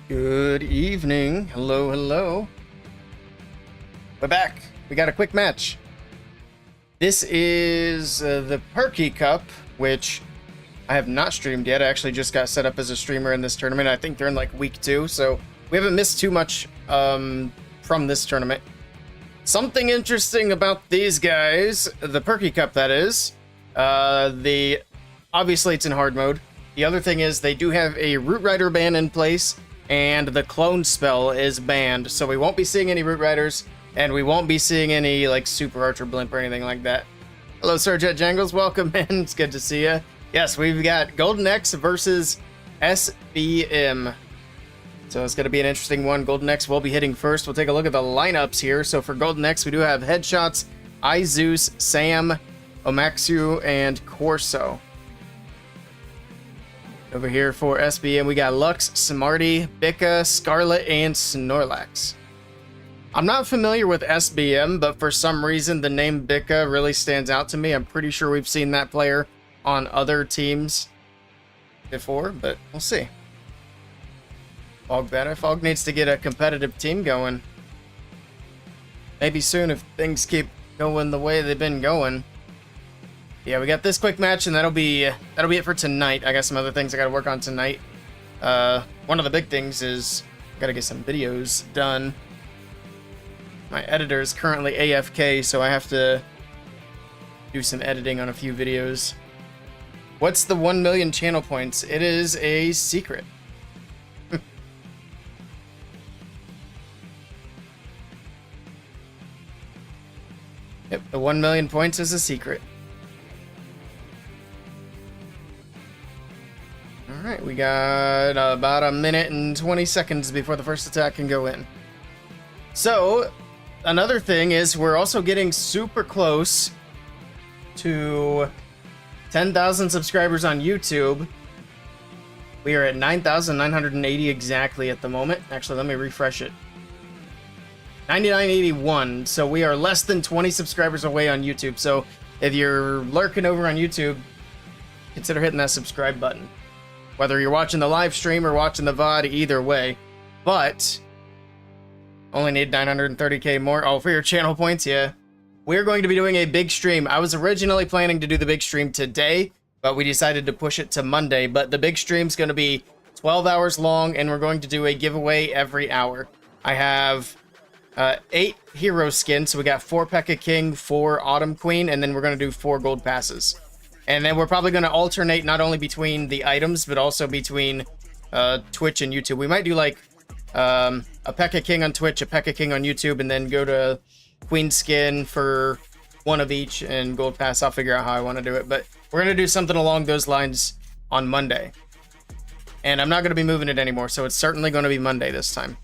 Good evening. Hello, hello. We're back. We got a quick match. This is the Perky Cup, which I have not streamed yet. I actually just got set up as a streamer in this tournament. I think they're in like week 2, so we haven't missed too much from this tournament. Something interesting about these guys, the Perky Cup that is, obviously it's in hard mode. The other thing is they do have a Root Rider ban in place, and the clone spell is banned, so we won't be seeing any Root Riders, and we won't be seeing any like Super Archer Blimp or anything like that. Hello, Sir Jet Jangles, welcome in. It's good to see you. Yes, we've got Golden X versus SBM. So it's going to be an interesting one. Golden X will be hitting first. We'll take a look at the lineups here. So for Golden X, we do have Headshots, Izeus, Sam, Omaxu, and Corso. Over here for SBM, we got Lux, Smarty, Bika, Scarlet, and Snorlax. I'm not familiar with SBM, but for some reason the name Bika really stands out to me. I'm pretty sure we've seen that player on other teams before, but we'll see. Fog better. Fog needs to get a competitive team going. Maybe soon if things keep going the way they've been going. Yeah, we got this quick match, and that'll be it for tonight. I got some other things I gotta work on tonight. One of the big things is I gotta get some videos done. My editor is currently AFK, so I have to do some editing on a few videos. What's the 1 million channel points? It is a secret. Yep, the 1 million points is a secret. Alright, we got about a minute and 20 seconds before the first attack can go in. So, another thing is we're also getting super close to 10,000 subscribers on YouTube. We are at 9,980 exactly at the moment. Actually, let me refresh it. 9981, so we are less than 20 subscribers away on YouTube. So if you're lurking over on YouTube, consider hitting that subscribe button. Whether you're watching the live stream or watching the VOD, either way. But only need 930k more. Oh, for your channel points, yeah. We're going to be doing a big stream. I was originally planning to do the big stream today, but we decided to push it to Monday. But the big stream's going to be 12 hours long, and we're going to do a giveaway every hour. I have 8 hero skins, so we got 4 P.E.K.K.A. King, 4 Autumn Queen, and then we're going to do 4 gold passes. And then we're probably going to alternate not only between the items, but also between Twitch and YouTube. We might do like a P.E.K.K.A. King on Twitch, a P.E.K.K.A. King on YouTube, and then go to Queen Skin for 1 of each and Gold Pass. I'll figure out how I want to do it. But we're going to do something along those lines on Monday. And I'm not going to be moving it anymore, so it's certainly going to be Monday this time.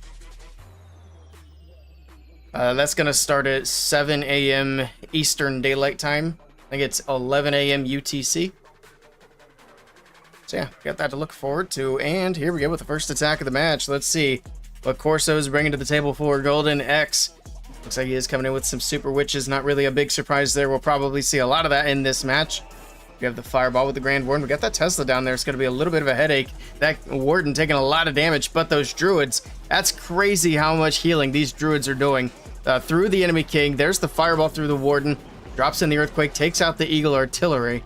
That's going to start at 7 a.m. Eastern Daylight Time. I think it's 11 a.m. UTC. So yeah, got that to look forward to. And here we go with the first attack of the match. Let's see what Corso is bringing to the table for Golden X. Looks like he is coming in with some Super Witches. Not really a big surprise there. We'll probably see a lot of that in this match. We have the Fireball with the Grand Warden. We got that Tesla down there. It's going to be a little bit of a headache. That Warden taking a lot of damage, but those Druids, that's crazy how much healing these Druids are doing through the enemy king. There's the Fireball through the Warden. Drops in the Earthquake, takes out the Eagle Artillery.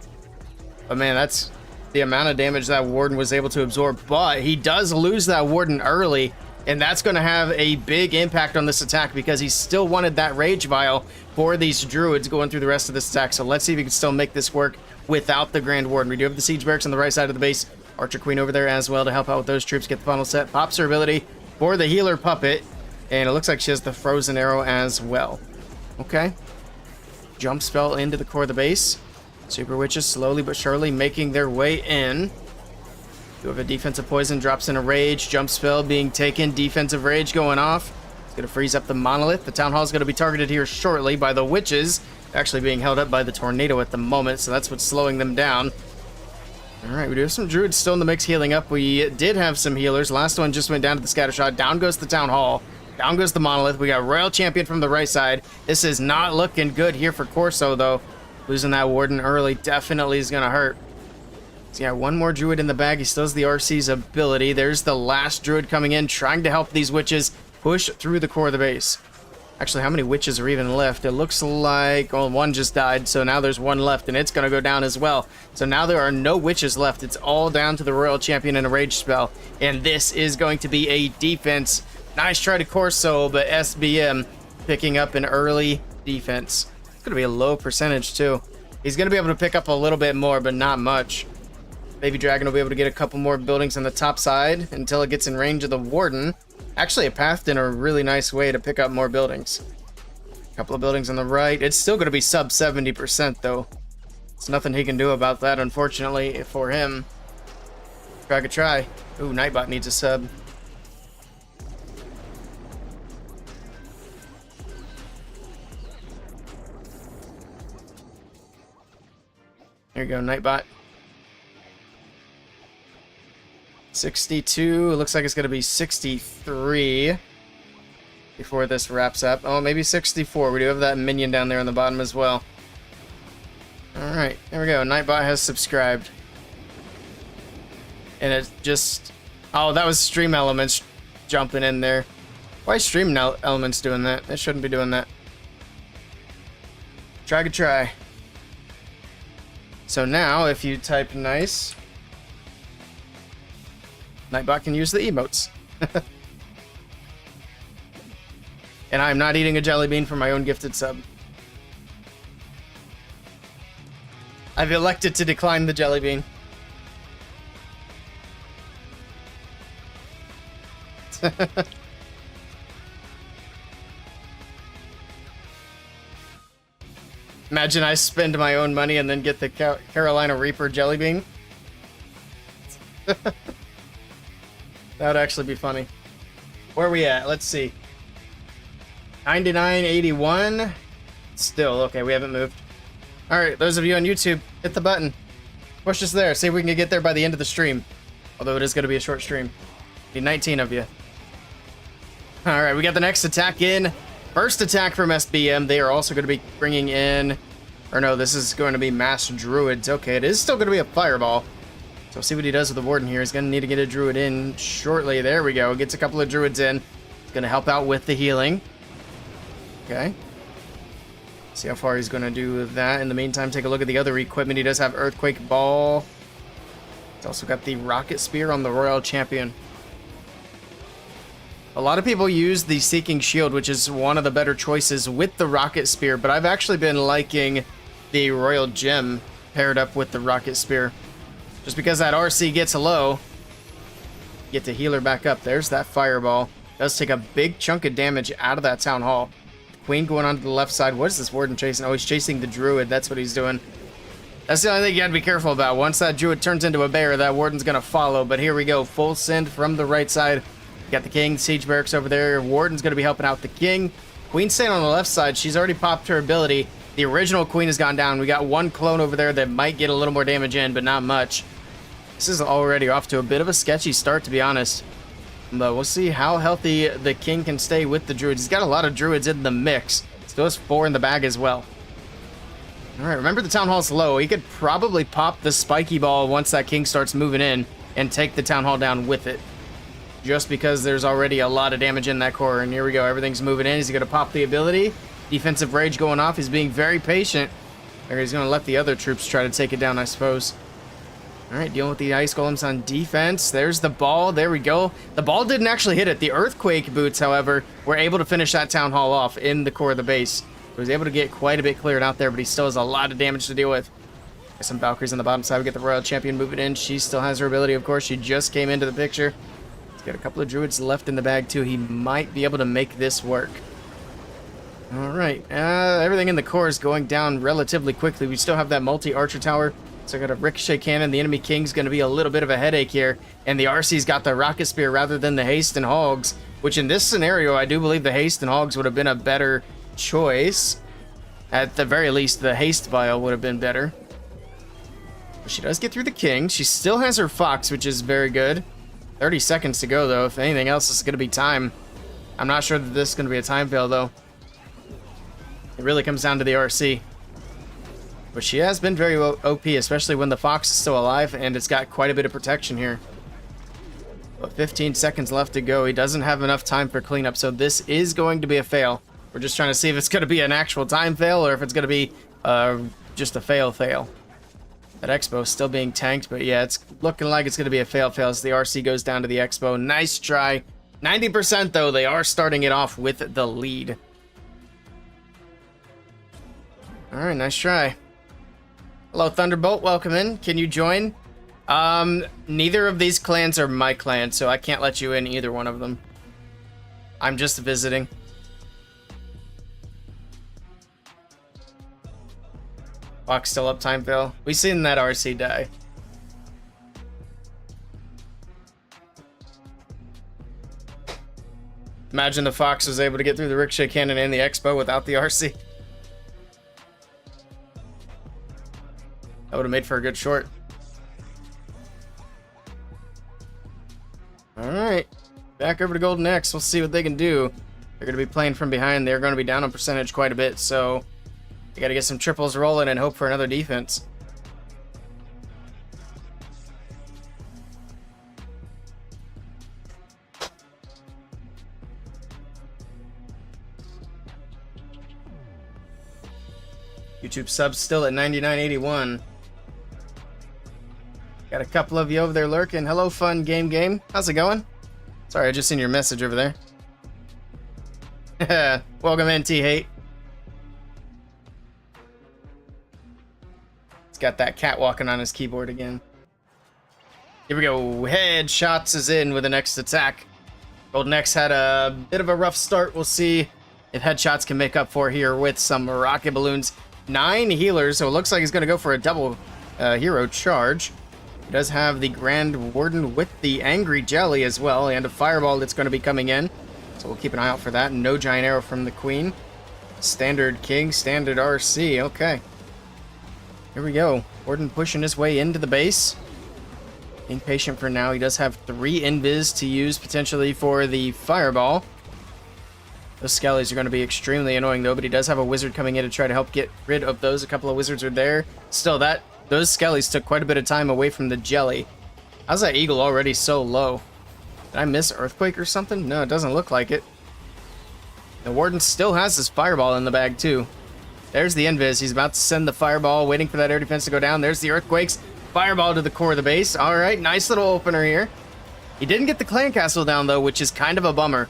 But man, that's the amount of damage that Warden was able to absorb. But he does lose that Warden early, and that's going to have a big impact on this attack because he still wanted that Rage Vial for these Druids going through the rest of this attack. So let's see if he can still make this work without the Grand Warden. We do have the Siege Barracks on the right side of the base. Archer Queen over there as well to help out with those troops, get the final set. Pops her ability for the Healer Puppet, and it looks like she has the Frozen Arrow as well. Okay. Jump spell into the core of the base. Super Witches slowly but surely making their way in. Do have a defensive poison, drops in a rage. Jump spell being taken, defensive rage going off. It's going to freeze up the Monolith. The Town Hall is going to be targeted here shortly by the Witches. Actually being held up by the Tornado at the moment, so that's what's slowing them down. Alright, we do have some Druids still in the mix healing up. We did have some healers. Last one just went down to the Scatter Shot. Down goes the Town Hall. Down goes the Monolith. We got Royal Champion from the right side. This is not looking good here for Corso, though. Losing that Warden early definitely is going to hurt. So yeah, one more druid in the bag. He still has the RC's ability. There's the last druid coming in, trying to help these witches push through the core of the base. Actually, how many witches are even left? It looks like, well, one just died, so now there's one left, and it's going to go down as well. So now there are no witches left. It's all down to the Royal Champion and a Rage spell, and this is going to be a defense. Nice try to Corso, but SBM picking up an early defense. It's going to be a low percentage, too. He's going to be able to pick up a little bit more, but not much. Baby Dragon will be able to get a couple more buildings on the top side until it gets in range of the Warden. Actually, it pathed in a really nice way to pick up more buildings. A couple of buildings on the right. It's still going to be sub 70%, though. There's nothing he can do about that, unfortunately, for him. Try a try. Ooh, Nightbot needs a sub. There you go, Nightbot. 62. It looks like it's going to be 63 before this wraps up. Oh, maybe 64. We do have that minion down there on the bottom as well. Alright, there we go. Nightbot has subscribed. And it just... Oh, that was Stream Elements jumping in there. Why is Stream Elements doing that? They shouldn't be doing that. Try. So now, if you type nice... Nightbot can use the emotes. And I'm not eating a jelly bean for my own gifted sub. I've elected to decline the jelly bean. Imagine I spend my own money and then get the Carolina Reaper jelly bean. That would actually be funny. Where are we at? Let's see. 99.81. Still, okay, we haven't moved. Alright, those of you on YouTube, hit the button. Push us there. See if we can get there by the end of the stream. Although it is going to be a short stream. Need 19 of you. Alright, we got the next attack in. First attack from SBM. They are also going to be bringing in... Or no, this is going to be mass druids. Okay, it is still going to be a fireball. So we'll see what he does with the Warden here. He's going to need to get a druid in shortly. There we go. Gets a couple of druids in. He's going to help out with the healing. Okay. See how far he's going to do with that. In the meantime, take a look at the other equipment. He does have Earthquake Ball. He's also got the Rocket Spear on the Royal Champion. A lot of people use the Seeking Shield, which is one of the better choices with the Rocket Spear, but I've actually been liking the Royal Gem paired up with the Rocket Spear. Just because that RC gets low, get to heal her back up. There's that fireball. Does take a big chunk of damage out of that Town Hall. Queen going on to the left side. What is this Warden chasing? Oh, he's chasing the Druid. That's what he's doing. That's the only thing you gotta be careful about. Once that Druid turns into a bear, that Warden's gonna follow. But here we go. Full send from the right side. Got the King, Siege Barracks over there. Warden's gonna be helping out the King. Queen staying on the left side. She's already popped her ability. The original Queen has gone down. We got one clone over there that might get a little more damage in, but not much. This is already off to a bit of a sketchy start, to be honest. But we'll see how healthy the King can stay with the Druids. He's got a lot of Druids in the mix. Still has 4 in the bag as well. Alright, remember the Town Hall's low. He could probably pop the spiky ball once that King starts moving in and take the Town Hall down with it. Just because there's already a lot of damage in that core. And here we go. Everything's moving in. Is he going to pop the ability? Defensive Rage going off. He's being very patient. Or he's going to let the other troops try to take it down, I suppose. Alright, dealing with the Ice Golems on defense. There's the ball. There we go. The ball didn't actually hit it. The Earthquake boots, however, were able to finish that Town Hall off in the core of the base. He was able to get quite a bit cleared out there, but he still has a lot of damage to deal with. Got some Valkyries on the bottom side. We get the Royal Champion moving in. She still has her ability, of course. She just came into the picture. He's got a couple of Druids left in the bag, too. He might be able to make this work. Alright. Everything in the core is going down relatively quickly. We still have that multi-archer tower. So I got a Ricochet Cannon. The enemy King's going to be a little bit of a headache here. And the RC's got the Rocket Spear rather than the Haste and Hogs. Which in this scenario, I do believe the Haste and Hogs would have been a better choice. At the very least, the Haste Vial would have been better. But she does get through the King. She still has her Fox, which is very good. 30 seconds to go, though. If anything else, this is going to be time. I'm not sure that this is going to be a time fail, though. It really comes down to the RC. But she has been very OP, especially when the Fox is still alive, and it's got quite a bit of protection here. But 15 seconds left to go. He doesn't have enough time for cleanup, so this is going to be a fail. We're just trying to see if it's going to be an actual time fail or if it's going to be just a fail. That Expo is still being tanked, but yeah, it's looking like it's going to be a fail as the RC goes down to the Expo. Nice try. 90% though, they are starting it off with the lead. Alright, nice try. Hello, Thunderbolt, welcome in. Can you join? Neither of these clans are my clan, so I can't let you in either one of them. I'm just visiting. Fox still up, time fail. We seen that RC die. Imagine the Fox was able to get through the Ricochet Cannon and the Expo without the RC. That would have made for a good short. Alright. Back over to Golden X. We'll see what they can do. They're going to be playing from behind. They're going to be down on percentage quite a bit, so you got to get some triples rolling and hope for another defense. YouTube subs still at 99.81. Got a couple of you over there lurking. Hello, Fun Game. How's it going? Sorry, I just seen your message over there. Welcome in, T-Hate. He's got that cat walking on his keyboard again. Here we go. Headshots is in with the next attack. Golden X had a bit of a rough start. We'll see if Headshots can make up for here with some rocket balloons. 9 healers, so it looks like he's going to go for a double hero charge. He does have the Grand Warden with the Angry Jelly as well, and a Fireball that's going to be coming in. So we'll keep an eye out for that. No Giant Arrow from the Queen. Standard King, standard RC. Okay. Here we go. Warden pushing his way into the base. Being patient for now. He does have 3 invis to use potentially for the Fireball. Those Skellies are going to be extremely annoying though, but he does have a Wizard coming in to try to help get rid of those. A couple of Wizards are there. Still, those Skellies took quite a bit of time away from the Jelly. How's that Eagle already so low? Did I miss Earthquake or something? No, it doesn't look like it. The Warden still has his Fireball in the bag too. There's the Invis. He's about to send the Fireball, waiting for that air defense to go down. There's the Earthquakes. Fireball to the core of the base. All right, nice little opener here. He didn't get the Clan Castle down though, which is kind of a bummer.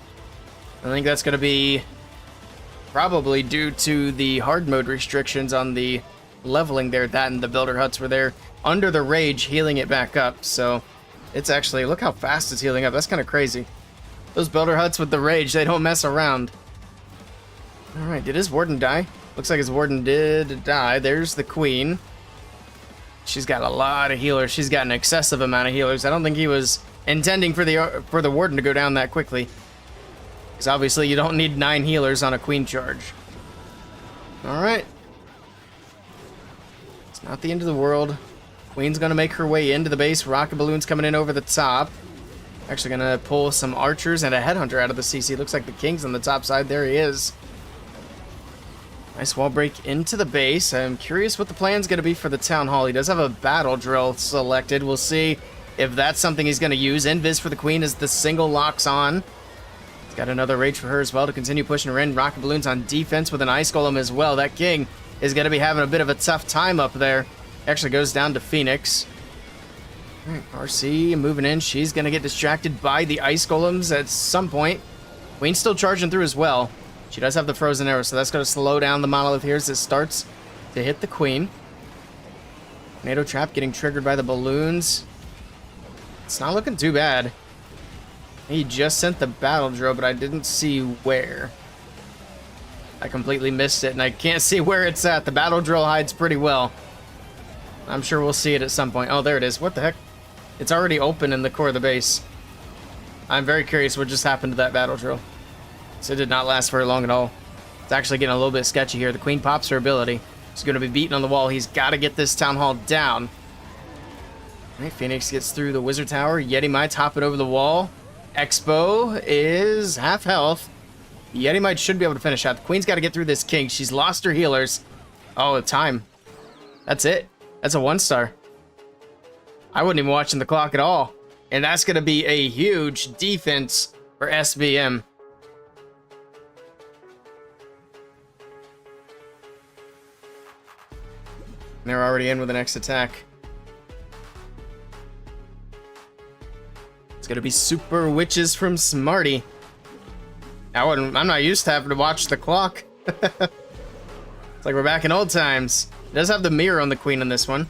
I think that's going to be probably due to the hard mode restrictions on the leveling there. That and the Builder Huts were there under the Rage, healing it back up. So it's actually, look how fast it's healing up. That's kind of crazy. Those Builder Huts with the Rage, they don't mess around. All right, did his Warden die? Looks like his Warden did die. There's the Queen. She's got a lot of healers. She's got an excessive amount of healers. I don't think he was intending for the Warden to go down that quickly. Because obviously you don't need 9 healers on a Queen charge. Alright. It's not the end of the world. Queen's going to make her way into the base. Rocket balloons coming in over the top. Actually going to pull some archers and a headhunter out of the CC. Looks like the King's on the top side. There he is. Nice wall break into the base. I'm curious what the plan's going to be for the Town Hall. He does have a battle drill selected. We'll see if that's something he's going to use. Invis for the Queen as the single locks on. He's got another Rage for her as well to continue pushing her in. Rocket balloons on defense with an Ice Golem as well. That King is going to be having a bit of a tough time up there. Actually goes down to Phoenix. All right, RC moving in. She's going to get distracted by the Ice Golems at some point. Queen's still charging through as well. She does have the Frozen Arrow, so that's going to slow down the Monolith here as it starts to hit the Queen. Tornado Trap getting triggered by the balloons. It's not looking too bad. He just sent the Battle Drill, but I didn't see where. I completely missed it, and I can't see where it's at. The Battle Drill hides pretty well. I'm sure we'll see it at some point. Oh, there it is. What the heck? It's already open in the core of the base. I'm very curious what just happened to that Battle Drill. So it did not last very long at all. It's actually getting a little bit sketchy here. The Queen pops her ability. She's going to be beaten on the wall. He's got to get this Town Hall down. All right, Phoenix gets through the Wizard Tower. Yeti Might hop it over the wall. Expo is half health. Yeti Might should be able to finish out. The Queen's got to get through this King. She's lost her healers. Oh, time. That's it. That's a 1-star. I wasn't even watching the clock at all. And that's going to be a huge defense for SBM. They're already in with the next attack. It's going to be Super Witches from Smarty. I'm not used to having to watch the clock. It's like we're back in old times. It does have the mirror on the queen on this one.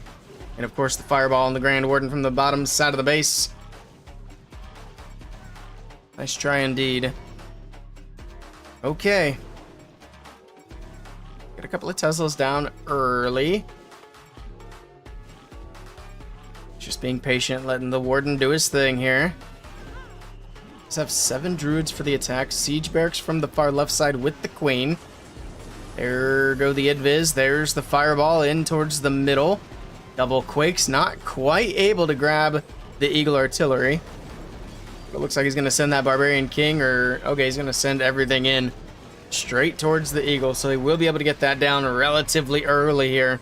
And of course the fireball and the Grand Warden from the bottom side of the base. Nice try indeed. Okay. Get a couple of Teslas down early. Just being patient, letting the Warden do his thing here. Let's have 7 Druids for the attack. Siege Barracks from the far left side with the Queen. There go the Invis. There's the Fireball in towards the middle. Double Quakes, not quite able to grab the Eagle Artillery. It looks like he's going to send that Barbarian King, or... Okay, he's going to send everything in straight towards the Eagle, so he will be able to get that down relatively early here.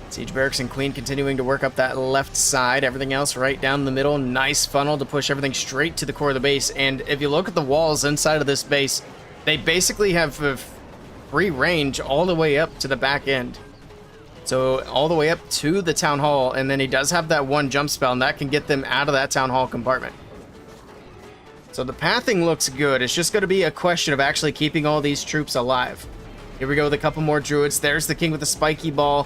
Siege Barracks and Queen continuing to work up that left side. Everything else right down the middle. Nice funnel to push everything straight to the core of the base. And if you look at the walls inside of this base, they basically have free range all the way up to the back end. So all the way up to the Town Hall. And then he does have that 1 jump spell, and that can get them out of that Town Hall compartment. So the pathing looks good. It's just going to be a question of actually keeping all these troops alive. Here we go with a couple more Druids. There's the King with the spiky ball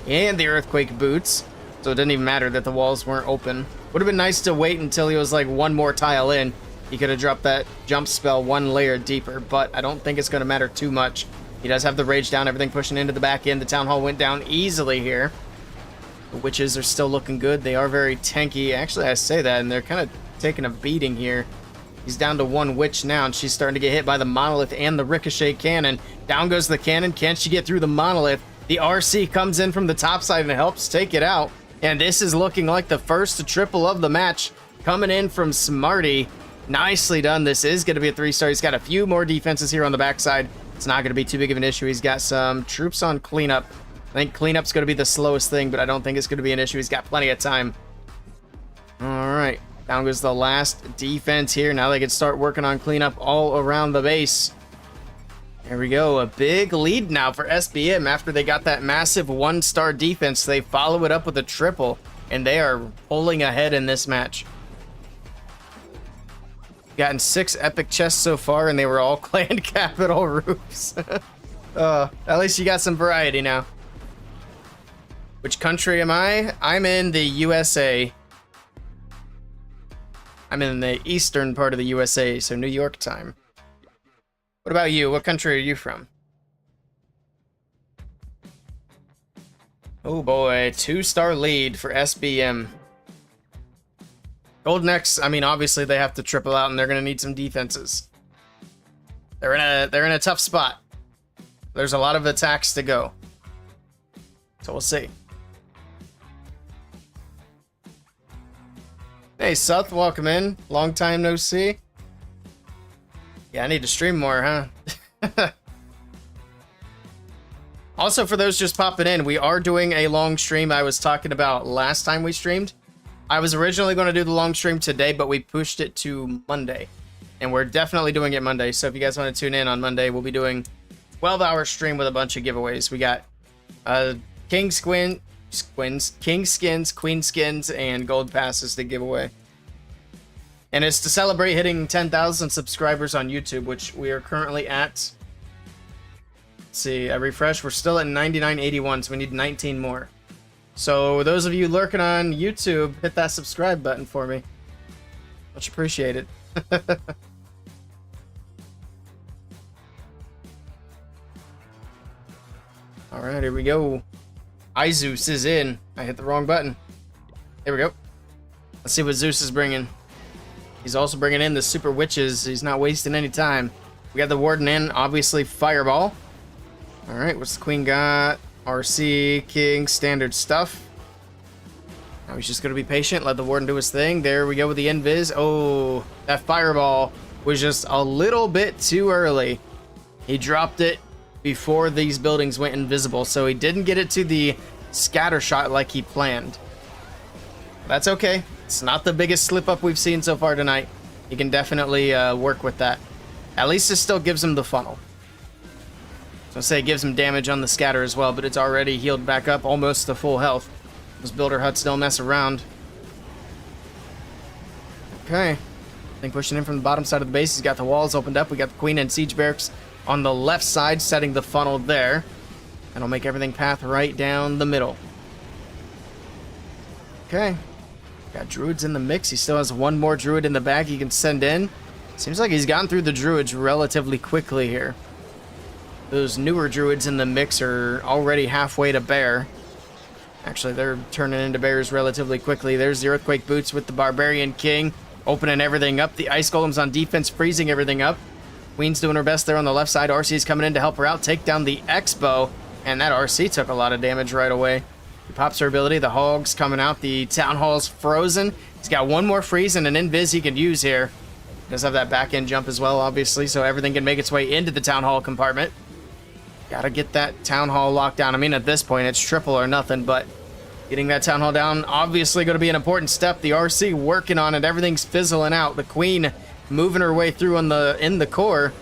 and the Earthquake boots. So it didn't even matter that the walls weren't open. Would have been nice to wait until he was like 1 more tile in. He could have dropped that jump spell 1 layer deeper, but I don't think it's going to matter too much. He does have the rage down, everything pushing into the back end. The Town Hall went down easily here. The Witches are still looking good. They are very tanky. Actually, I say that, and they're kind of taking a beating here. He's down to 1 Witch now, and she's starting to get hit by the Monolith and the Ricochet Cannon. Down goes the cannon. Can she get through the Monolith? The RC comes in from the top side and helps take it out. And this is looking like the first triple of the match coming in from Smarty. Nicely done. This is going to be a 3-star. He's got a few more defenses here on the backside. It's not going to be too big of an issue. He's got some troops on cleanup. I think cleanup's going to be the slowest thing, but I don't think it's going to be an issue. He's got plenty of time. All right. Down goes the last defense here. Now they can start working on cleanup all around the base. There we go. A big lead now for SBM after they got that massive 1-star defense. They follow it up with a triple, and they are pulling ahead in this match. Gotten 6 epic chests so far, and they were all clan capital roofs. At least you got some variety now. Which country am I? I'm in the USA. I'm in the eastern part of the USA, so New York time. What about you? What country are you from? Oh boy, 2-star lead for SBM. Golden X, I mean, obviously they have to triple out, and they're going to need some defenses. They're in a tough spot. There's a lot of attacks to go. So we'll see. Hey, Seth, welcome in. Long time no see. Yeah, I need to stream more, huh? Also, for those just popping in, we are doing a long stream I was talking about last time we streamed. I was originally going to do the long stream today, but we pushed it to Monday. And we're definitely doing it Monday, so if you guys want to tune in on Monday, we'll be doing 12-hour stream with a bunch of giveaways. We got King Skins, Queen Skins, and Gold Passes to give away. And it's to celebrate hitting 10,000 subscribers on YouTube, which we are currently at. Let's see, I refresh. We're still at 99.81, so we need 19 more. So those of you lurking on YouTube, hit that subscribe button for me. Much appreciated. All right, here we go. Zeus is in. I hit the wrong button. There we go. Let's see what Zeus is bringing. He's also bringing in the Super Witches. He's not wasting any time. We got the Warden in, obviously Fireball. All right, what's the Queen got? RC, King, standard stuff. Now he's just going to be patient, let the Warden do his thing. There we go with the Invis. Oh, that Fireball was just a little bit too early. He dropped it before these buildings went invisible, so he didn't get it to the scatter shot like he planned. That's okay. It's not the biggest slip up we've seen so far tonight. He can definitely work with that. At least it still gives him the funnel. So I'll say it gives him damage on the scatter as well, but it's already healed back up almost to full health. Those builder huts don't mess around. Okay. Thing pushing in from the bottom side of the base. He's got the walls opened up. We got the queen and siege barracks on the left side, setting the funnel there. That'll make everything path right down the middle. Okay. Got druids in the mix. He still has one more druid in the bag he can send in. Seems like he's gotten through the druids relatively quickly here. Those newer druids in the mix are already halfway to bear. Actually, they're turning into bears relatively quickly. There's the Earthquake Boots with the Barbarian King, opening everything up. The Ice Golem's on defense, freezing everything up. Queen's doing her best there on the left side. RC's coming in to help her out, take down the Expo. And that RC took a lot of damage right away. He pops her ability. The Hog's coming out. The Town Hall's frozen. He's got one more freeze and an invis he can use here. Does have that back end jump as well, obviously, so everything can make its way into the Town Hall compartment. Gotta get that Town Hall locked down. I mean, at this point, it's triple or nothing, but getting that Town Hall down, obviously going to be an important step. The RC working on it. Everything's fizzling out. The Queen moving her way through in the core.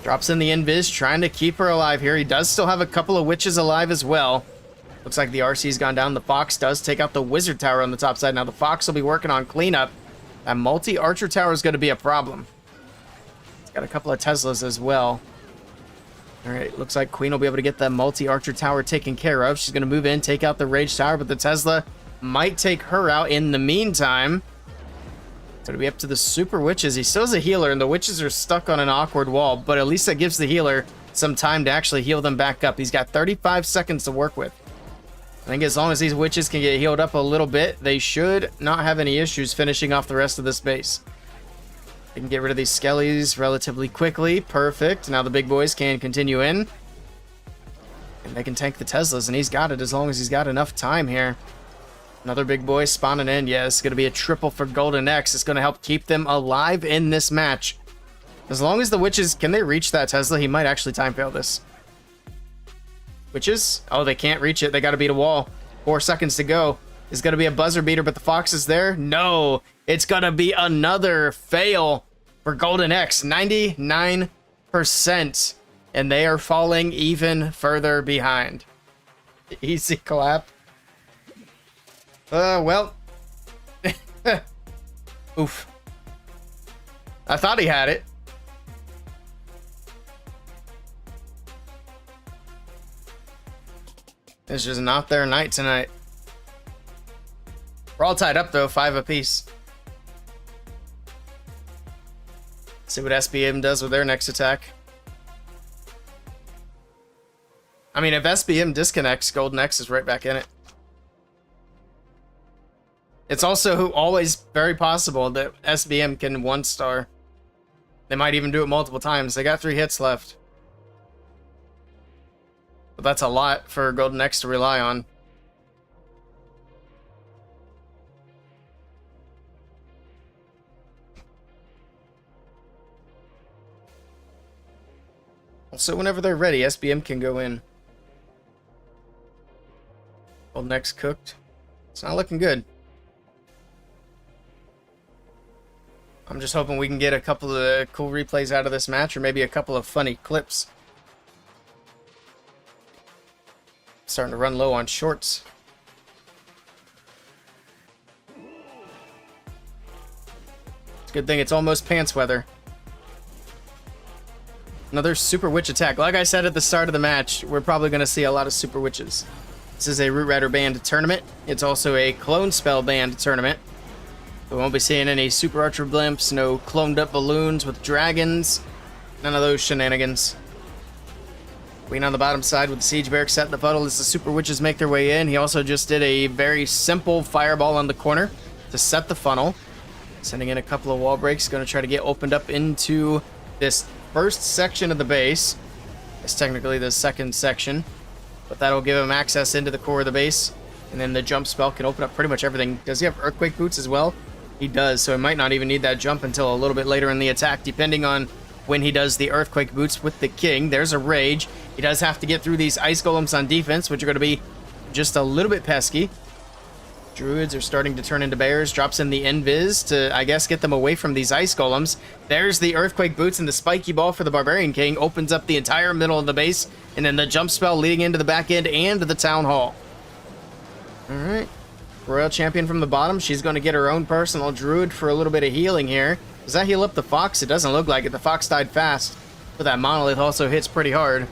Drops in the invis, trying to keep her alive here. He does still have a couple of witches alive as well. Looks like the RC's gone down. The Fox does take out the Wizard Tower on the top side. Now the Fox will be working on cleanup. That multi-archer tower is going to be a problem. It's got a couple of Teslas as well. All right, looks like Queen will be able to get that multi-archer tower taken care of. She's going to move in, take out the Rage Tower, but the Tesla might take her out in the meantime. It's going to be up to the Super Witches. He still has a healer, and the Witches are stuck on an awkward wall, but at least that gives the healer some time to actually heal them back up. He's got 35 seconds to work with. I think as long as these Witches can get healed up a little bit, they should not have any issues finishing off the rest of this base. They can get rid of these Skellies relatively quickly. Perfect. Now the big boys can continue in. And they can tank the Teslas, and he's got it as long as he's got enough time here. Another big boy spawning in. Yeah, it's going to be a triple for Golden X. It's going to help keep them alive in this match. As long as the Witches... Can they reach that Tesla? He might actually time fail this. Witches? Oh, they can't reach it. They got to beat a wall. 4 seconds to go. It's going to be a buzzer beater, but the Fox is there. No, it's going to be another fail for Golden X. 99%. And they are falling even further behind. Easy clap. Well. Oof. I thought he had it. It's just not their night tonight. We're all tied up, though, 5 apiece. See what SBM does with their next attack. I mean, if SBM disconnects, Golden X is right back in it. It's also always very possible that SBM can 1-star. They might even do it multiple times. They got 3 hits left. But that's a lot for Golden X to rely on. Also, whenever they're ready, SBM can go in. Golden X cooked. It's not looking good. I'm just hoping we can get a couple of cool replays out of this match, or maybe a couple of funny clips. Starting to run low on shorts. It's a good thing it's almost pants weather. Another Super Witch attack. Like I said at the start of the match, we're probably going to see a lot of Super Witches. This is a Root Rider banned tournament. It's also a Clone Spell banned tournament. We won't be seeing any Super Archer blimps, no cloned up balloons with dragons. None of those shenanigans. Queen on the bottom side with the Siege Barracks set in the puddle as the Super Witches make their way in. He also just did a very simple fireball on the corner to set the funnel. Sending in a couple of wall breaks. Going to try to get opened up into this first section of the base. It's technically the second section. But that'll give him access into the core of the base. And then the jump spell can open up pretty much everything. Does he have Earthquake Boots as well? He does, so he might not even need that jump until a little bit later in the attack, depending on when he does the Earthquake Boots with the King. There's a Rage. He does have to get through these Ice Golems on defense, which are going to be just a little bit pesky. Druids are starting to turn into bears. Drops in the Invis to, I guess, get them away from these Ice Golems. There's the Earthquake Boots and the Spiky Ball for the Barbarian King. Opens up the entire middle of the base. And then the jump spell leading into the back end and the Town Hall. Alright. Royal Champion from the bottom. She's going to get her own personal Druid for a little bit of healing here. Does that heal up the Fox? It doesn't look like it. The Fox died fast. But that Monolith also hits pretty hard.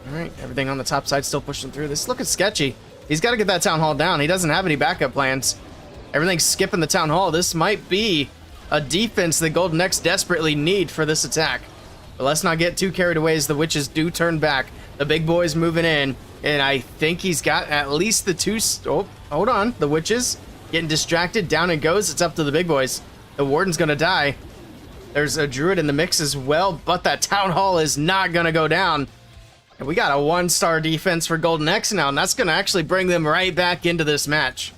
Alright, everything on the top side still pushing through. This is looking sketchy. He's got to get that Town Hall down. He doesn't have any backup plans. Everything's skipping the Town Hall. This might be a defense that Golden X desperately need for this attack. But let's not get too carried away as the Witches do turn back. The big boy's moving in. And I think he's got at least the two... Oh, hold on. The Witches getting distracted. Down it goes. It's up to the big boys. The Warden's going to die. There's a Druid in the mix as well. But that Town Hall is not going to go down. And we got a 1-star defense for Golden X now, and that's going to actually bring them right back into this match.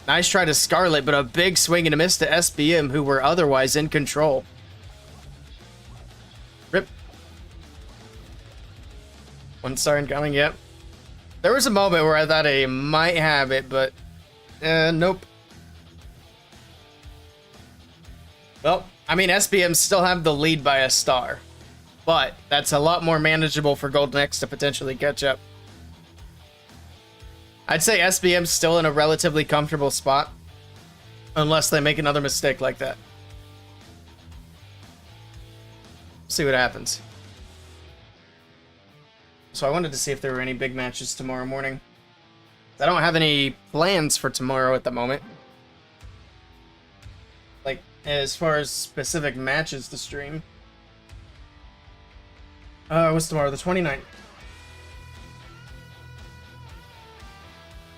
Nice try to Scarlet, but a big swing and a miss to SBM, who were otherwise in control. Rip. 1-star incoming, yep. There was a moment where I thought I might have it, but nope. Well, I mean, SBM still have the lead by a star. But that's a lot more manageable for Golden X to potentially catch up. I'd say SBM's still in a relatively comfortable spot. Unless they make another mistake like that. See what happens. So I wanted to see if there were any big matches tomorrow morning. I don't have any plans for tomorrow at the moment. Like, as far as specific matches to stream. What's tomorrow? The 29th.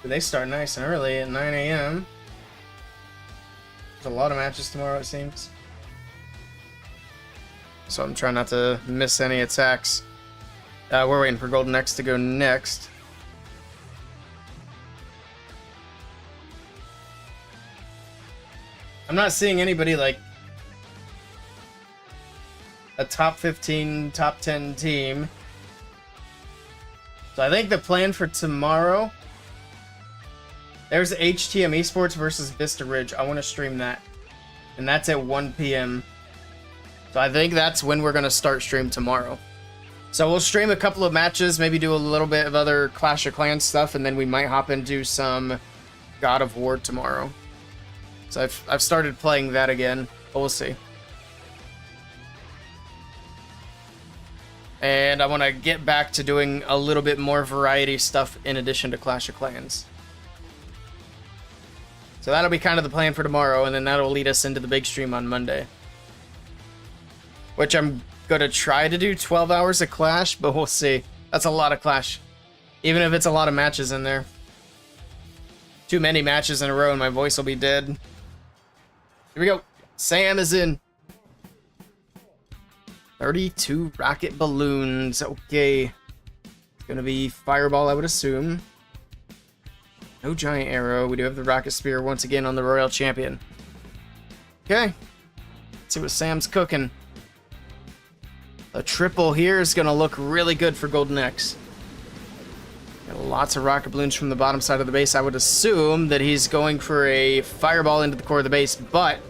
They start nice and early at 9 a.m. There's a lot of matches tomorrow, it seems. So I'm trying not to miss any attacks. We're waiting for Golden X to go next. I'm not seeing anybody like a top 15, top 10 team. So I think the plan for tomorrow, there's HTM Esports versus Vista Ridge. I want to stream that. And that's at 1 p.m. So I think that's when we're going to start stream tomorrow. So we'll stream a couple of matches, maybe do a little bit of other Clash of Clans stuff, and then we might hop into some God of War tomorrow. So I've started playing that again, but we'll see. And I want to get back to doing a little bit more variety stuff in addition to Clash of Clans. So that'll be kind of the plan for tomorrow, and then that'll lead us into the big stream on Monday. Which I'm going to try to do 12 hours of Clash, but we'll see. That's a lot of Clash. Even if it's a lot of matches in there. Too many matches in a row and my voice will be dead. Here we go. Sam is in. 32 rocket balloons. Okay. It's going to be Fireball, I would assume. No Giant Arrow. We do have the Rocket Spear once again on the Royal Champion. Okay. Let's see what Sam's cooking. A triple here is going to look really good for Golden X. Got lots of rocket balloons from the bottom side of the base. I would assume that he's going for a Fireball into the core of the base, but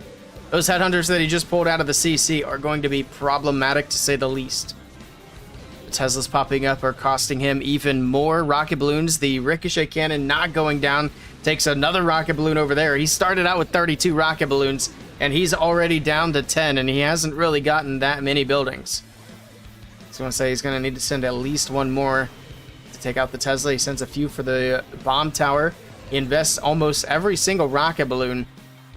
those headhunters that he just pulled out of the CC are going to be problematic, to say the least. The Teslas popping up are costing him even more rocket balloons. The Ricochet Cannon not going down. Takes another rocket balloon over there. He started out with 32 rocket balloons, and he's already down to 10, and he hasn't really gotten that many buildings. So I want to say he's going to need to send at least one more to take out the Tesla. He sends a few for the bomb tower. He invests almost every single rocket balloon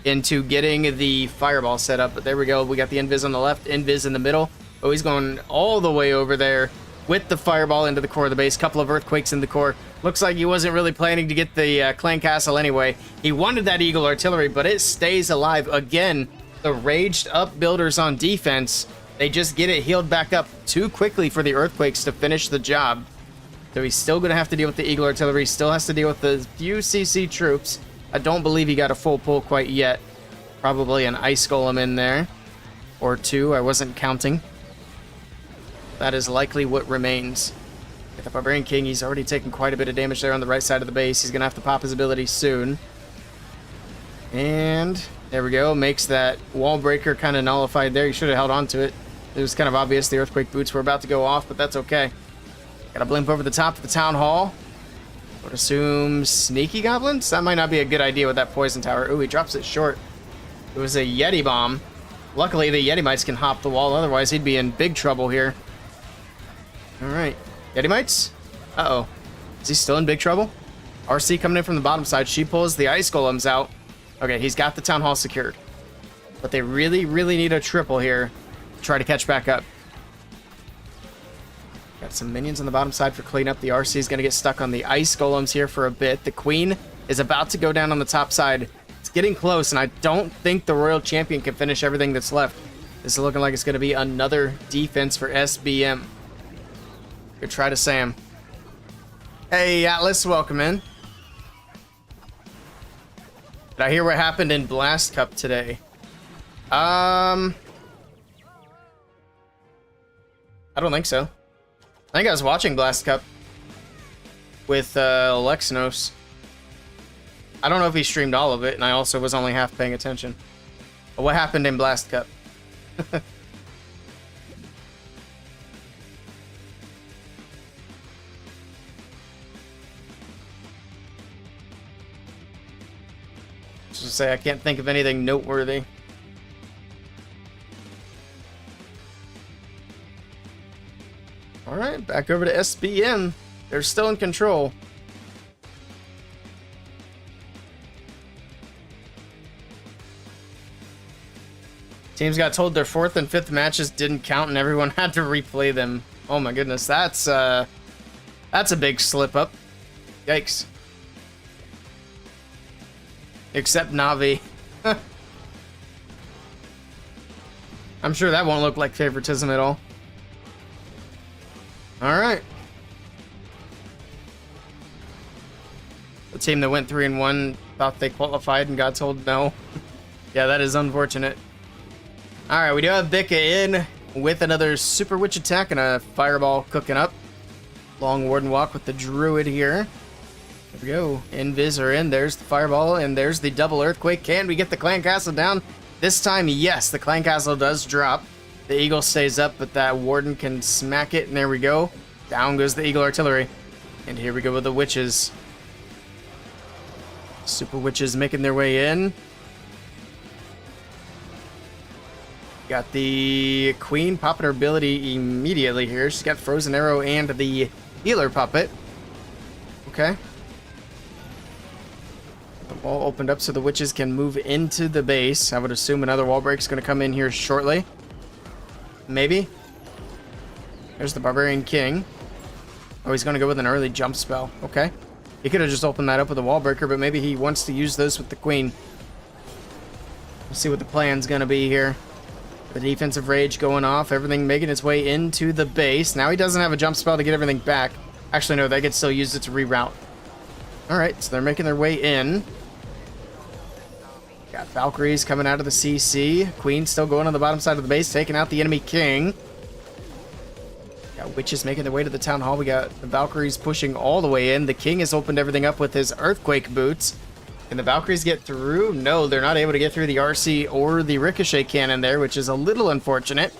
into getting the Fireball set up. But there we go. We got the Invis on the left, Invis in the middle. Oh, he's going all the way over there with the Fireball into the core of the base. Couple of Earthquakes in the core. Looks like he wasn't really planning to get the Clan Castle anyway. He wanted that Eagle Artillery, but it stays alive. Again, the raged up builders on defense, they just get it healed back up too quickly for the Earthquakes to finish the job. So he's still going to have to deal with the Eagle Artillery. Still has to deal with the few CC troops. I don't believe he got a full pull quite yet. Probably an Ice Golem in there. or 2. I wasn't counting. That is likely what remains. Get the Barbarian King. He's already taken quite a bit of damage there on the right side of the base. He's going to have to pop his ability soon. And there we go. Makes that wall breaker kind of nullified there. He should have held on to it. It was kind of obvious the Earthquake boots were about to go off, but that's okay. Gotta blimp over the top of the Town Hall. Would assume Sneaky Goblins? That might not be a good idea with that Poison Tower. Ooh, he drops it short. It was a Yeti Bomb. Luckily, the Yeti Mites can hop the wall. Otherwise, he'd be in big trouble here. Alright. Yeti Mites? Uh-oh. Is he still in big trouble? RC coming in from the bottom side. She pulls the Ice Golems out. Okay, he's got the Town Hall secured. But they really, really need a triple here to try to catch back up. Got some minions on the bottom side for cleanup. The RC is going to get stuck on the Ice Golems here for a bit. The Queen is about to go down on the top side. It's getting close, and I don't think the Royal Champion can finish everything that's left. This is looking like it's going to be another defense for SBM. Good try to Sam. Hey, Atlas, welcome in. Did I hear what happened in Blast Cup today? I don't think so. I think I was watching Blast Cup with Lexnos. I don't know if he streamed all of it, and I also was only half paying attention. But what happened in Blast Cup? Just to say, I can't think of anything noteworthy. Alright, back over to SBM. They're still in control. Teams got told their 4th and 5th matches didn't count and everyone had to replay them. Oh my goodness, that's a big slip up. Yikes. Except Navi. I'm sure that won't look like favoritism at all. Alright. The team that went 3-1 thought they qualified and got told no. Yeah, that is unfortunate. Alright, we do have Bika in with another Super Witch attack and a Fireball cooking up. Long Warden Walk with the Druid here. There we go. Invis are in. There's the Fireball and there's the double Earthquake. Can we get the Clan Castle down? This time, yes, the Clan Castle does drop. The Eagle stays up, but that Warden can smack it, and there we go. Down goes the Eagle Artillery. And here we go with the Witches. Super Witches making their way in. Got the Queen popping her ability immediately here. She's got Frozen Arrow and the Healer Puppet. Okay. The wall opened up so the Witches can move into the base. I would assume another wall break is going to come in here shortly. Maybe. There's the Barbarian King. Oh, he's going to go with an early jump spell. Okay. He could have just opened that up with a wall breaker, but maybe he wants to use this with the Queen. Let's see what the plan's going to be here. The defensive rage going off. Everything making its way into the base. Now he doesn't have a jump spell to get everything back. Actually, no, they could still use it to reroute. Alright, so they're making their way in. Got Valkyries coming out of the CC. Queen still going on the bottom side of the base, taking out the enemy King. Got Witches making their way to the Town Hall. We got the Valkyries pushing all the way in. The King has opened everything up with his Earthquake boots. Can the Valkyries get through? No, they're not able to get through the RC or the Ricochet Cannon there, which is a little unfortunate.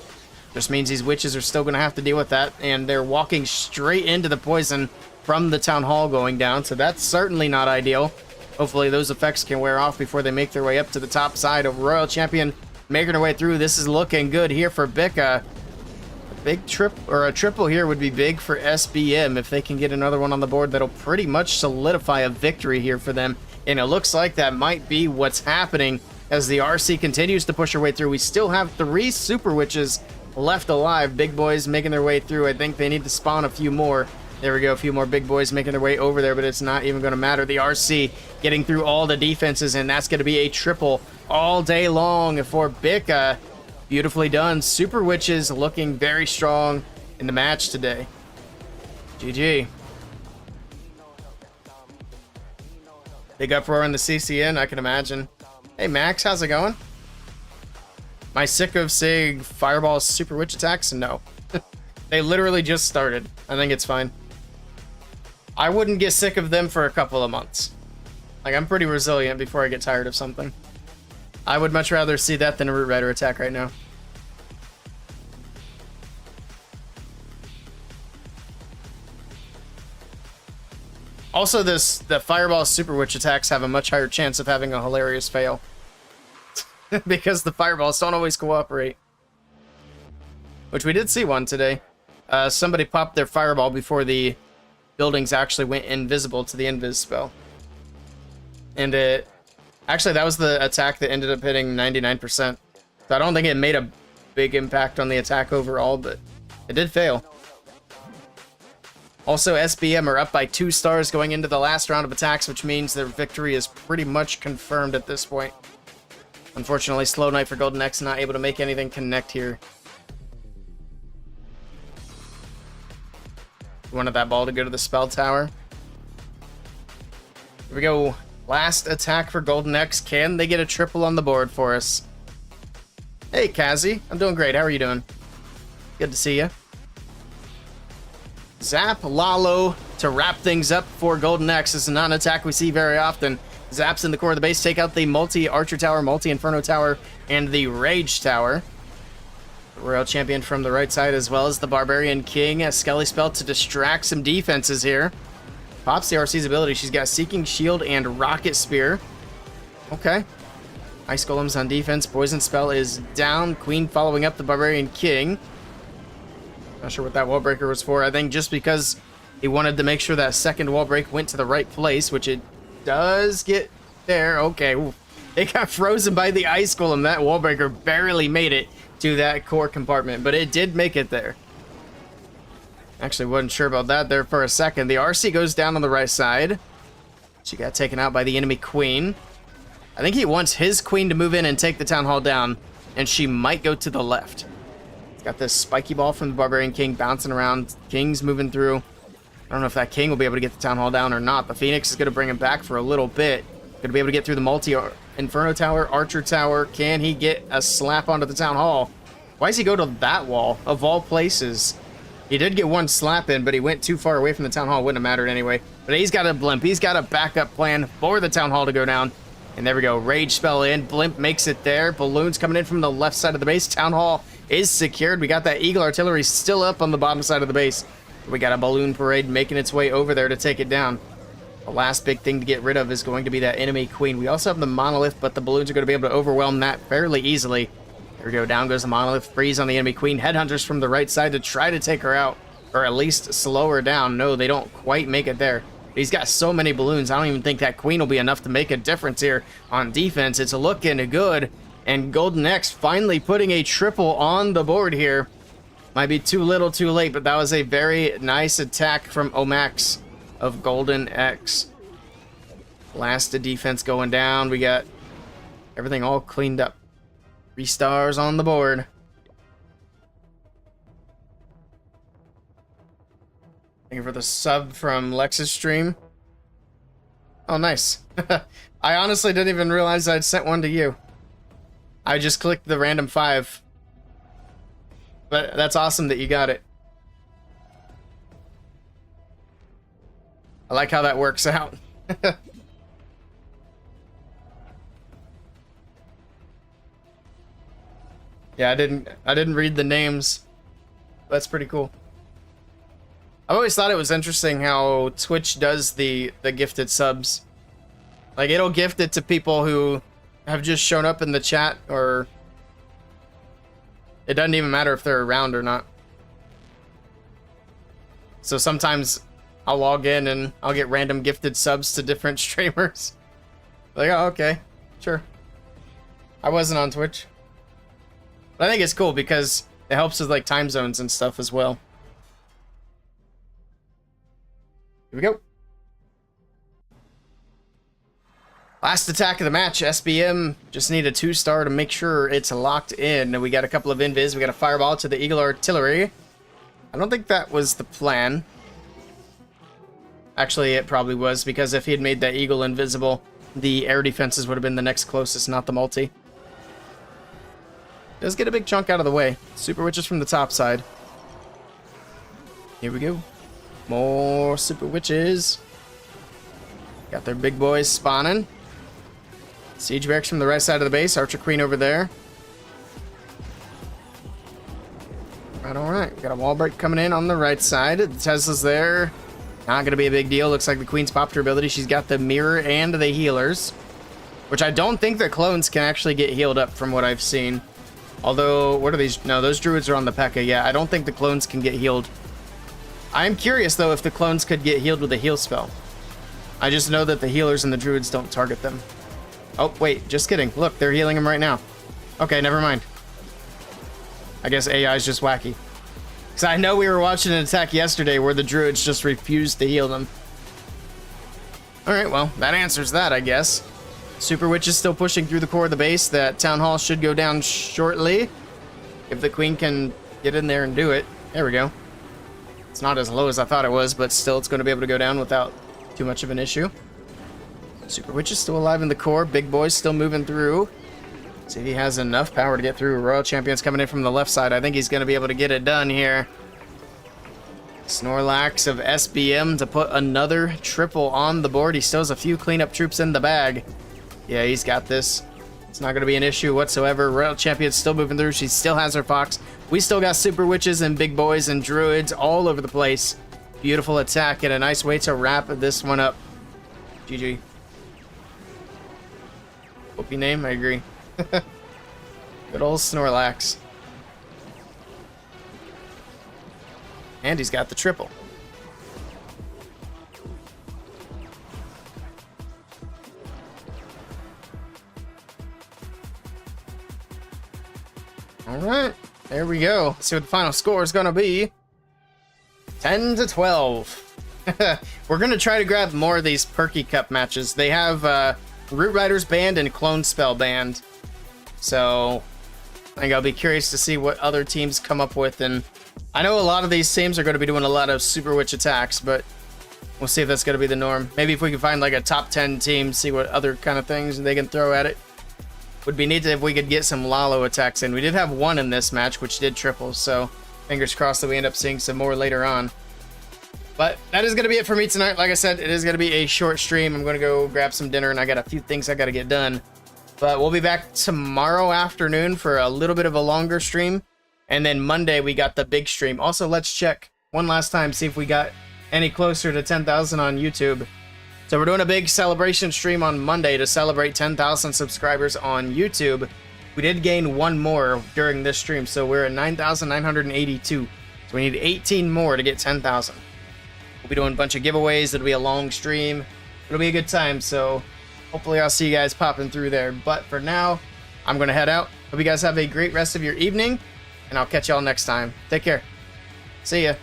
Just means these Witches are still going to have to deal with that, and they're walking straight into the poison from the Town Hall going down, so that's certainly not ideal. Hopefully those effects can wear off before they make their way up to the top side of Royal Champion, making their way through. This is looking good here for Bika. A big triple here would be big for SBM if they can get another one on the board. That'll pretty much solidify a victory here for them. And it looks like that might be what's happening as the RC continues to push her way through. We still have 3 Super Witches left alive. Big boys making their way through. I think they need to spawn a few more. There we go, a few more big boys making their way over there, but it's not even going to matter. The RC getting through all the defenses, and that's going to be a triple all day long for Bika. Beautifully done. Super Witches looking very strong in the match today. GG. Big uproar in the CCN, I can imagine. Hey, Max, how's it going? Am I sick of seeing Fireball Super Witch attacks? No. They literally just started. I think it's fine. I wouldn't get sick of them for a couple of months. Like, I'm pretty resilient before I get tired of something. I would much rather see that than a Root Rider attack right now. Also, the Fireball Super Witch attacks have a much higher chance of having a hilarious fail. Because the Fireballs don't always cooperate. Which we did see one today. Somebody popped their Fireball before the buildings actually went invisible to the Invis spell. And it... Actually, that was the attack that ended up hitting 99%. So I don't think it made a big impact on the attack overall, but it did fail. Also, SBM are up by 2 stars going into the last round of attacks, which means their victory is pretty much confirmed at this point. Unfortunately, Slow Knight for Golden X not able to make anything connect here. Wanted that ball to go to the spell tower. Here we go. Last attack for Golden X. Can they get a triple on the board for us? Hey, Kazi. I'm doing great. How are you doing? Good to see you. Zap, Lalo to wrap things up for Golden X. This is not an attack we see very often. Zaps in the core of the base, take out the multi-Archer Tower, multi-Inferno Tower, and the Rage Tower. The Royal Champion from the right side, as well as the Barbarian King. A Skelly spell to distract some defenses here. Pops the RC's ability. She's got Seeking Shield and Rocket Spear. Okay. Ice Golems on defense. Poison spell is down. Queen following up the Barbarian King. Not sure what that wall breaker was for. I think just because he wanted to make sure that second wall break went to the right place, which it does get there. Okay. Ooh. It got frozen by the Ice Golem. That wall breaker barely made it to that core compartment, but it did make it there. Actually, wasn't sure about that there for a second. The RC goes down on the right side. She got taken out by the enemy Queen. I think he wants his Queen to move in and take the Town Hall down, and she might go to the left. He's got this spiky ball from the Barbarian King bouncing around. King's moving through. I don't know if that King will be able to get the Town Hall down or not. The Phoenix is going to bring him back for a little bit. Going to be able to get through the multi-Inferno Tower, Archer Tower. Can he get a slap onto the Town Hall? Why does he go to that wall, of all places? He did get one slap in, but he went too far away from the Town Hall. Wouldn't have mattered anyway. But he's got a Blimp. He's got a backup plan for the Town Hall to go down. And there we go. Rage spell in. Blimp makes it there. Balloons coming in from the left side of the base. Town Hall is secured. We got that Eagle Artillery still up on the bottom side of the base. We got a Balloon Parade making its way over there to take it down. The last big thing to get rid of is going to be that enemy Queen. We also have the Monolith, but the Balloons are going to be able to overwhelm that fairly easily. There we go. Down goes the Monolith. Freeze on the enemy Queen. Headhunters from the right side to try to take her out, or at least slow her down. No, they don't quite make it there. He's got so many balloons. I don't even think that Queen will be enough to make a difference here on defense. It's looking good. And Golden X finally putting a triple on the board here. Might be too little too late, but that was a very nice attack from Omax of Golden X. Last defense going down. We got everything all cleaned up. 3 stars on the board. Thank you for the sub from Lexus Stream. Oh, nice. I honestly didn't even realize I'd sent one to you. I just clicked the random 5. But that's awesome that you got it. I like how that works out. Yeah, I didn't read the names. That's pretty cool. I've always thought it was interesting how Twitch does the gifted subs. Like, it'll gift it to people who have just shown up in the chat, or it doesn't even matter if they're around or not. So sometimes I'll log in and I'll get random gifted subs to different streamers. Like, oh, okay, sure. I wasn't on Twitch. But I think it's cool because it helps with like time zones and stuff as well. Here we go. Last attack of the match. SBM just need a 2-star to make sure it's locked in. And we got a couple of invis. We got a fireball to the Eagle Artillery. I don't think that was the plan. Actually, it probably was, because if he had made that Eagle invisible, the air defenses would have been the next closest, not the multi. Does get a big chunk out of the way. Super Witches from the top side. Here we go. More Super Witches. Got their big boys spawning. Siege Barracks from the right side of the base. Archer Queen over there. Alright. Got a wall break coming in on the right side. The Tesla's there. Not going to be a big deal. Looks like the Queen's popped her ability. She's got the mirror and the healers. Which I don't think the clones can actually get healed up from what I've seen. Although, what are these? No, those druids are on the P.E.K.K.A. Yeah, I don't think the clones can get healed. I'm curious, though, if the clones could get healed with a heal spell. I just know that the healers and the druids don't target them. Oh, wait, just kidding. Look, they're healing them right now. Okay, never mind. I guess AI is just wacky. Because I know we were watching an attack yesterday where the druids just refused to heal them. Alright, well, that answers that, I guess. Super Witch is still pushing through the core of the base. That Town Hall should go down shortly. If the Queen can get in there and do it. There we go. It's not as low as I thought it was, but still it's going to be able to go down without too much of an issue. Super Witch is still alive in the core. Big Boy's still moving through. See if he has enough power to get through. Royal Champion's coming in from the left side. I think he's going to be able to get it done here. Snorlax of SBM to put another triple on the board. He still has a few cleanup troops in the bag. Yeah, he's got this. It's not going to be an issue whatsoever. Royal Champion's still moving through. She still has her Fox. We still got Super Witches and Big Boys and Druids all over the place. Beautiful attack and a nice way to wrap this one up. GG. Whoopie name, I agree. Good old Snorlax. And he's got the triple. Alright, there we go. Let's see what the final score is going to be. 10-12. We're going to try to grab more of these Perky Cup matches. They have Root Riders banned and Clone Spell banned. So, I think I'll be curious to see what other teams come up with. And I know a lot of these teams are going to be doing a lot of Super Witch attacks, but we'll see if that's going to be the norm. Maybe if we can find like a top 10 team, see what other kind of things they can throw at it. Would be neat if we could get some Lalo attacks in. We did have one in this match, which did triples, so fingers crossed that we end up seeing some more later on. But that is going to be it for me tonight. Like I said, it is going to be a short stream. I'm going to go grab some dinner, and I got a few things I got to get done. But we'll be back tomorrow afternoon for a little bit of a longer stream. And then Monday, we got the big stream. Also, let's check one last time, see if we got any closer to 10,000 on YouTube. So we're doing a big celebration stream on Monday to celebrate 10,000 subscribers on YouTube. We did gain one more during this stream, so we're at 9,982. So we need 18 more to get 10,000. We'll be doing a bunch of giveaways. It'll be a long stream. It'll be a good time, so hopefully I'll see you guys popping through there. But for now, I'm going to head out. Hope you guys have a great rest of your evening, and I'll catch y'all next time. Take care. See ya.